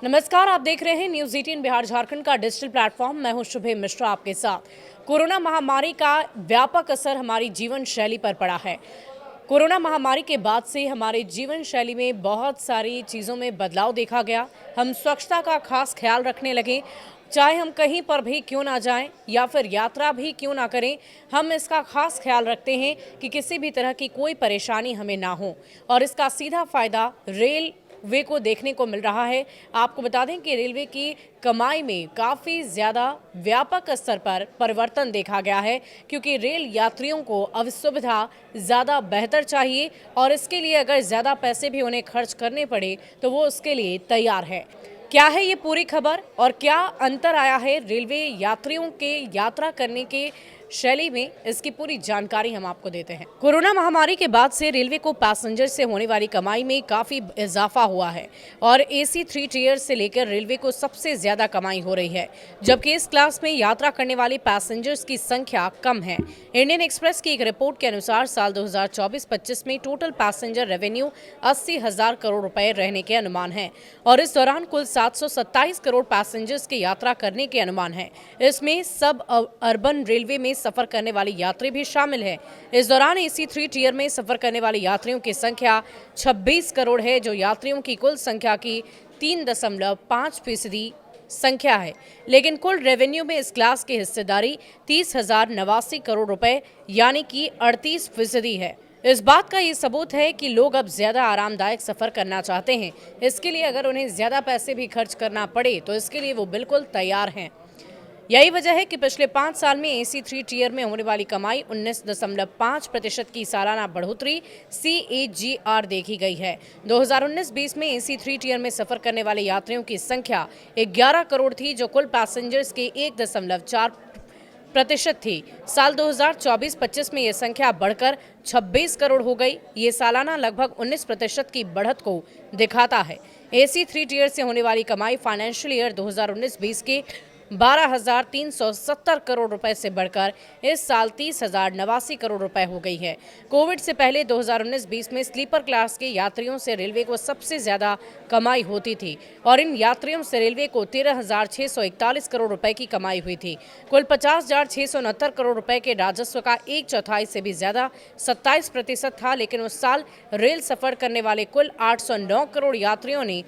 नमस्कार, आप देख रहे हैं न्यूज़ 18 बिहार झारखंड का डिजिटल प्लेटफॉर्म। मैं हूं शुभे मिश्रा आपके साथ। कोरोना महामारी का व्यापक असर हमारी जीवन शैली पर पड़ा है। कोरोना महामारी के बाद से हमारे जीवन शैली में बहुत सारी चीज़ों में बदलाव देखा गया। हम स्वच्छता का खास ख्याल रखने लगे। चाहे हम कहीं पर भी क्यों ना जाएं या फिर यात्रा भी क्यों ना करें, हम इसका खास ख्याल रखते हैं कि किसी भी तरह की कोई परेशानी हमें ना हो। और इसका सीधा फायदा रेलवे को देखने को मिल रहा है। आपको बता दें कि रेलवे की कमाई में काफ़ी ज़्यादा व्यापक स्तर पर परिवर्तन देखा गया है, क्योंकि रेल यात्रियों को अब सुविधा ज़्यादा बेहतर चाहिए और इसके लिए अगर ज़्यादा पैसे भी उन्हें खर्च करने पड़े तो वो उसके लिए तैयार है। क्या है ये पूरी खबर और क्या अंतर आया है रेलवे यात्रियों के यात्रा करने के शैली में, इसकी पूरी जानकारी हम आपको देते हैं। कोरोना महामारी के बाद से रेलवे को पैसेंजर से होने वाली कमाई में काफ़ी इजाफा हुआ है और AC 3 टियर से लेकर रेलवे को सबसे ज़्यादा कमाई हो रही है, जबकि इस क्लास में यात्रा करने वाले पैसेंजर्स की संख्या कम है। इंडियन एक्सप्रेस की एक रिपोर्ट के अनुसार साल 2024-25 में टोटल पैसेंजर रेवेन्यू 80,000 करोड़ रुपए रहने के अनुमान है और इस दौरान कुल 727 करोड़ पैसेंजर्स की यात्रा करने के अनुमान है। इसमें सब अर्बन रेलवे में सफर करने वाले यात्री भी शामिल है। इस दौरान AC 3 टियर में सफर करने वाले यात्रियों की संख्या 26 करोड़ है, जो यात्रियों की कुल संख्या की 3.5% संख्या है। लेकिन कुल रेवेन्यू में इस क्लास की हिस्सेदारी 30,089 करोड़ रुपए यानी कि 38% है। इस बात का ये सबूत है कि लोग अब ज्यादा आरामदायक सफर करना चाहते हैं। इसके लिए अगर उन्हें ज्यादा पैसे भी खर्च करना पड़े तो इसके लिए वो बिल्कुल तैयार हैं। यही वजह है कि पिछले 5 साल में AC 3 टियर में होने वाली कमाई 19.5% की सालाना बढ़ोतरी CAGR देखी गई है। 2019-20 में AC 3 टियर में सफर करने वाले यात्रियों की संख्या 11 करोड़ थी, जो कुल पैसेंजर्स के 1.4% थी। साल 2024-25 में ये संख्या बढ़कर 26 करोड़ हो गई। ये सालाना लगभग 19% की बढ़त को दिखाता है। AC 3 टियर से होने वाली कमाई फाइनेंशियल ईयर 2019-20 के 12,370 करोड़ रुपए से बढ़कर इस साल 30,089 करोड़ रुपए हो गई है। कोविड से पहले 2019-20 में स्लीपर क्लास के यात्रियों से रेलवे को सबसे ज्यादा कमाई होती थी और इन यात्रियों से रेलवे को 13,641 करोड़ रुपए की कमाई हुई थी। कुल 50,669 करोड़ रुपए के राजस्व का 1/4 से भी ज्यादा 27% था, लेकिन उस साल रेल सफर करने वाले कुल 809 करोड़ यात्रियों ने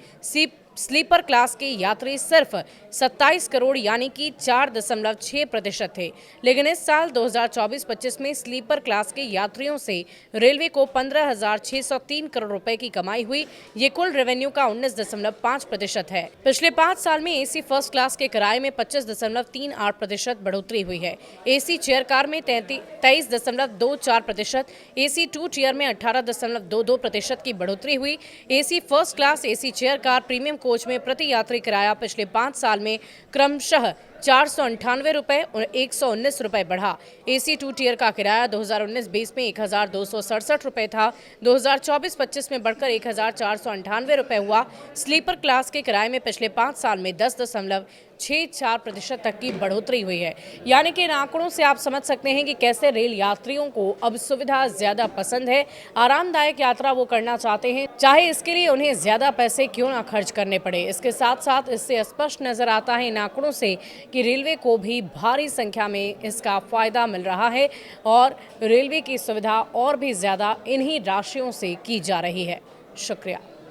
स्लीपर क्लास के यात्री सिर्फ 27 करोड़ यानी कि 4.6% थे। लेकिन इस साल 2024-25 में स्लीपर क्लास के यात्रियों से रेलवे को 15,603 करोड़ रुपए की कमाई हुई। ये कुल रेवेन्यू का 19.5% है। पिछले 5 साल में AC फर्स्ट क्लास के किराए में 25.38% बढ़ोतरी हुई है। AC चेयर कार में 23.24%, AC 2 टियर में 18.22% की बढ़ोतरी हुई। AC first class AC chair car premium coach में प्रति यात्री किराया पिछले 5 साल में क्रमशः 498 रुपए और 119 रुपए बढ़ा। AC 2 टियर का किराया 2019-20 में 1,267 रुपए था, 2024-25 में बढ़कर 1,498 रुपए हुआ। स्लीपर क्लास के किराए में पिछले 5 साल में 10.64% तक की बढ़ोतरी हुई है। यानी कि इन आंकड़ों से आप समझ सकते हैं कि कैसे रेल यात्रियों को अब सुविधा ज्यादा पसंद है। आरामदायक यात्रा वो करना चाहते हैं, चाहे इसके लिए उन्हें ज्यादा पैसे क्यों ना खर्च करने पड़े। इसके साथ साथ इससे स्पष्ट नजर आता है इन आंकड़ों से कि रेलवे को भी भारी संख्या में इसका फायदा मिल रहा है और रेलवे की सुविधा और भी ज्यादा इन्हीं राशियों से की जा रही है। शुक्रिया।